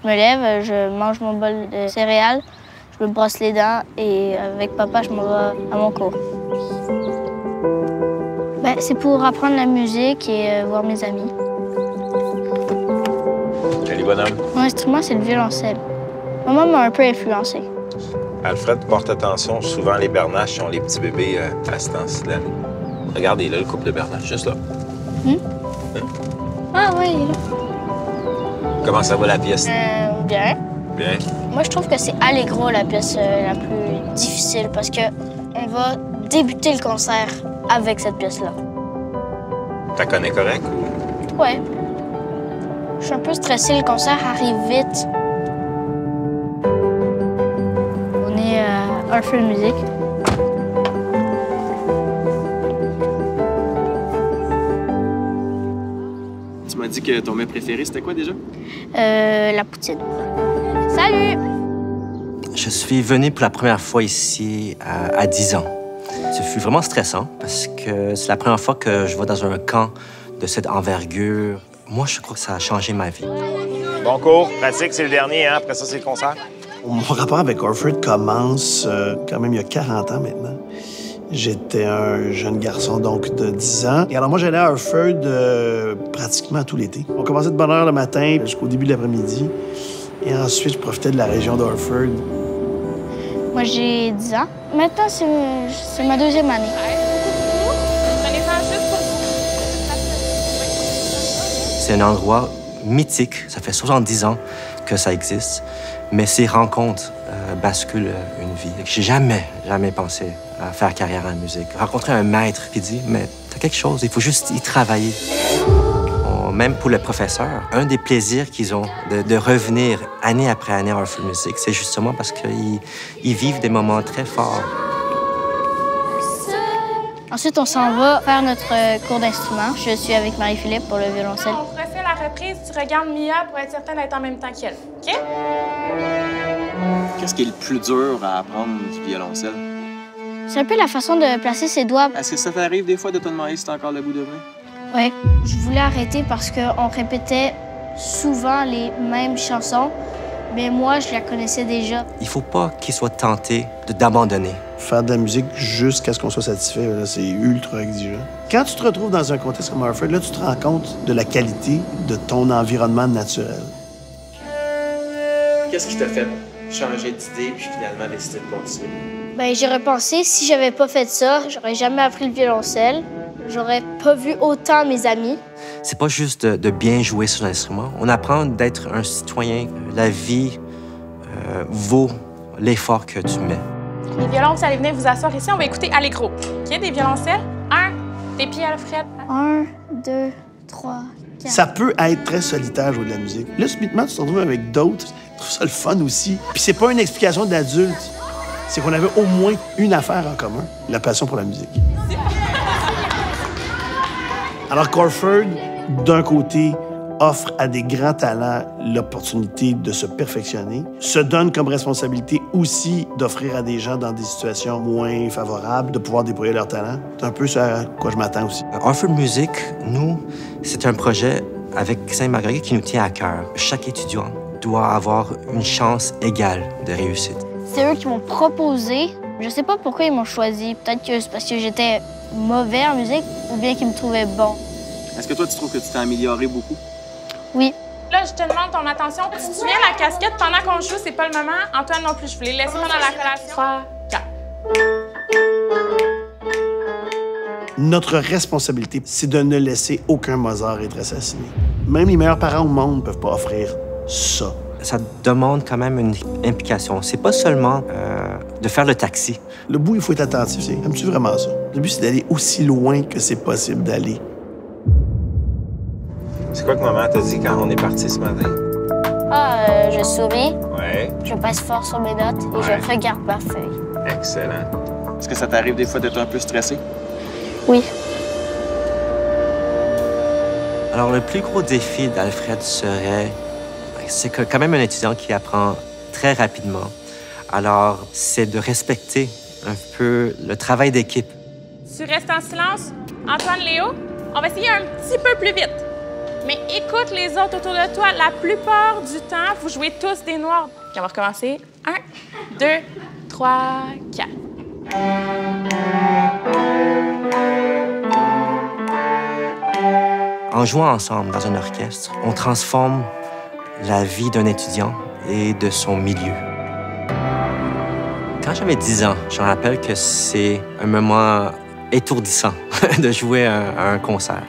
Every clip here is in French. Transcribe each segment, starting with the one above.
Je me lève, je mange mon bol de céréales, je me brosse les dents et avec papa, je m'en vais à mon cours. Ben, c'est pour apprendre la musique et voir mes amis. Salut, bonhomme. Mon instrument, c'est le violoncelle. Maman m'a un peu influencé. Alfred, porte attention, souvent les bernaches ont les petits bébés à ce temps-ci de l'année. Regardez, là, le couple de bernaches, juste là. Ah oui, il est là. Comment ça va, la pièce? Bien. Bien. Moi, je trouve que c'est Allegro la pièce la plus difficile parce que on va débuter le concert avec cette pièce-là. T'as connais correct ou? Ouais. Je suis un peu stressée, le concert arrive vite. On est à Orpheus Music. Tu m'as dit que ton mets préféré, c'était quoi déjà? La poutine. Salut! Je suis venu pour la première fois ici à 10 ans. Ce fut vraiment stressant parce que c'est la première fois que je vais dans un camp de cette envergure. Moi, je crois que ça a changé ma vie. Bon cours, pratique, c'est le dernier, hein? Après ça, c'est le concert. Mon rapport avec Orford commence quand même il y a 40 ans maintenant. J'étais un jeune garçon, donc, de 10 ans. Et alors, moi, j'allais à Orford pratiquement tout l'été. On commençait de bonne heure le matin jusqu'au début de l'après-midi. Et ensuite, je profitais de la région d'Orford. Moi, j'ai 10 ans. Maintenant, c'est ma deuxième année. C'est un endroit mythique. Ça fait 70 ans que ça existe. Mais ces rencontres basculent une vie. J'ai jamais pensé à faire carrière en musique. Rencontrer un maître qui dit « Mais t'as quelque chose, il faut juste y travailler ». Même pour les professeurs, un des plaisirs qu'ils ont de revenir année après année à Orpheus Music, c'est justement parce qu'ils vivent des moments très forts. Ensuite, on s'en va faire notre cours d'instrument. Je suis avec Marie-Philippe pour le violoncelle. On refait la reprise, tu regardes Mia pour être certaine d'être en même temps qu'elle, OK? Qu'est-ce qui est le plus dur à apprendre du violoncelle? C'est un peu la façon de placer ses doigts. Est-ce que ça t'arrive des fois de te demander si t'as encore le goût de venir? Oui. Je voulais arrêter parce qu'on répétait souvent les mêmes chansons, mais moi, je la connaissais déjà. Il faut pas qu'ils soient tentés d'abandonner. Faire de la musique jusqu'à ce qu'on soit satisfait, c'est ultra exigeant. Quand tu te retrouves dans un contexte comme Orford, là, tu te rends compte de la qualité de ton environnement naturel. Qu'est-ce qui t'a fait changer d'idée puis finalement décider de continuer? Ben, j'ai repensé, si j'avais pas fait ça, j'aurais jamais appris le violoncelle. J'aurais pas vu autant mes amis. C'est pas juste de bien jouer sur l'instrument. On apprend d'être un citoyen. La vie vaut l'effort que tu mets. Les violons, vous allez venir vous asseoir ici. On va écouter Allegro. OK, des violoncelles. 1, des pieds, Alfred. 1, 2, 3, 4. Ça peut être très solitaire jouer de la musique. Là, subitement, tu te retrouves avec d'autres. Je trouve ça le fun aussi. Puis c'est pas une explication d'adulte. C'est qu'on avait au moins une affaire en commun, la passion pour la musique. Alors qu'Orford, d'un côté, offre à des grands talents l'opportunité de se perfectionner, se donne comme responsabilité aussi d'offrir à des gens dans des situations moins favorables de pouvoir déployer leur talent. C'est un peu ce à quoi je m'attends aussi. Orfheus Music, nous, c'est un projet avec Sainte-Marguerite qui nous tient à cœur. Chaque étudiant doit avoir une chance égale de réussite. C'est eux qui m'ont proposé. Je sais pas pourquoi ils m'ont choisi. Peut-être que c'est parce que j'étais mauvais en musique ou bien qu'ils me trouvaient bon. Est-ce que toi, tu trouves que tu t'es amélioré beaucoup? Oui. Là, je te demande ton attention. Tu te souviens, la casquette, pendant qu'on joue, c'est pas le moment. Antoine non plus, je voulais laisser pendant la collation. 3, 4. Notre responsabilité, c'est de ne laisser aucun Mozart être assassiné. Même les meilleurs parents au monde ne peuvent pas offrir ça. Ça demande quand même une implication. C'est pas seulement de faire le taxi. Le bout, il faut être attentif. Aimes-tu vraiment ça? Le but, c'est d'aller aussi loin que c'est possible d'aller. C'est quoi que maman t'a dit quand on est parti ce matin? Je souris, Ouais. je passe fort sur mes notes et je regarde ma feuille. Excellent. Est-ce que ça t'arrive des fois d'être un peu stressé? Oui. Alors, le plus gros défi d'Alfred serait... C'est quand même un étudiant qui apprend très rapidement. Alors, c'est de respecter un peu le travail d'équipe. Tu restes en silence. Antoine, Léo, on va essayer un petit peu plus vite. Mais écoute les autres autour de toi. La plupart du temps, vous jouez tous des noirs. OK, on va recommencer. 1, 2, 3, 4. En jouant ensemble dans un orchestre, on transforme la vie d'un étudiant et de son milieu. Quand j'avais 10 ans, je me rappelle que c'est un moment étourdissant de jouer à un concert.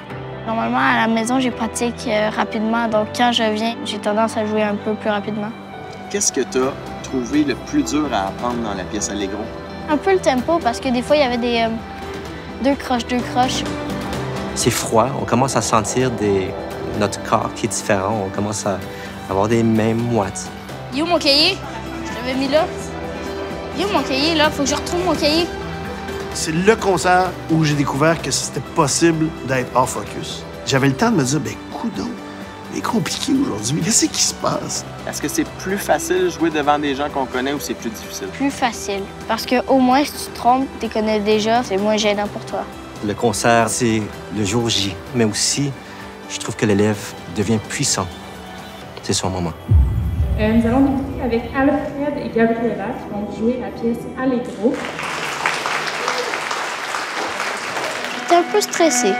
Normalement, à la maison, je pratique rapidement, donc quand je viens, j'ai tendance à jouer un peu plus rapidement. Qu'est-ce que tu as trouvé le plus dur à apprendre dans la pièce Allegro? Un peu le tempo, parce que des fois, il y avait des deux croches. C'est froid, on commence à sentir notre corps qui est différent, on commence à avoir des mêmes moites. Yo, mon cahier? Je l'avais mis là. Yo, mon cahier, là, faut que je retrouve mon cahier. C'est le concert où j'ai découvert que c'était possible d'être hors focus. J'avais le temps de me dire, ben coudonc, c'est compliqué aujourd'hui, qu'est-ce qui se passe? Est-ce que c'est plus facile de jouer devant des gens qu'on connaît ou c'est plus difficile? Plus facile, parce que au moins, si tu te trompes, tu les connais déjà, c'est moins gênant pour toi. Le concert, c'est le jour J, mais aussi, je trouve que l'élève devient puissant. C'est son moment. Nous allons débuter avec Alfred et Gabriella qui vont jouer la pièce Allegro. J'étais un peu stressée.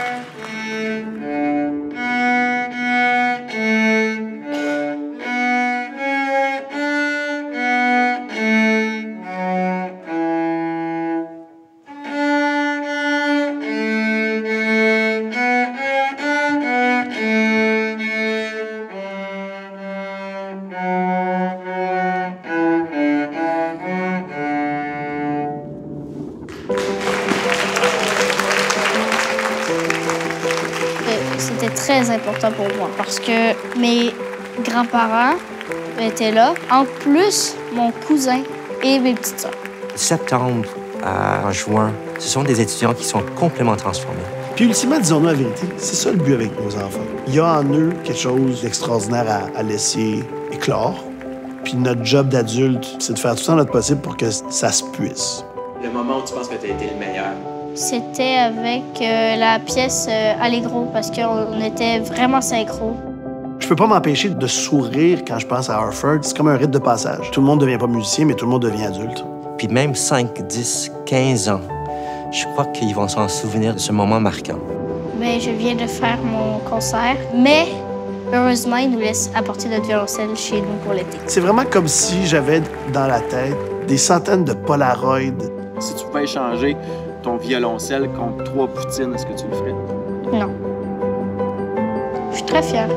C'était très important pour moi parce que mes grands-parents étaient là. En plus, mon cousin et mes petites sœurs. De septembre à juin, ce sont des étudiants qui sont complètement transformés. Puis ultimement, disons-nous la vérité, c'est ça le but avec nos enfants. Il y a en eux quelque chose d'extraordinaire à laisser éclore. Puis notre job d'adulte, c'est de faire tout le temps notre possible pour que ça se puisse. Le moment où tu penses que tu as été le meilleur? C'était avec la pièce Allegro parce qu'on était vraiment synchro. Je peux pas m'empêcher de sourire quand je pense à Harford. C'est comme un rite de passage. Tout le monde ne devient pas musicien, mais tout le monde devient adulte. Puis même 5, 10, 15 ans, je crois qu'ils vont s'en souvenir de ce moment marquant. Bien, je viens de faire mon concert, mais heureusement, ils nous laissent apporter notre violoncelle chez nous pour l'été. C'est vraiment comme si j'avais dans la tête des centaines de Polaroids. Si tu pouvais échanger ton violoncelle contre 3 poutines, est-ce que tu le ferais? Non. Je suis très fière.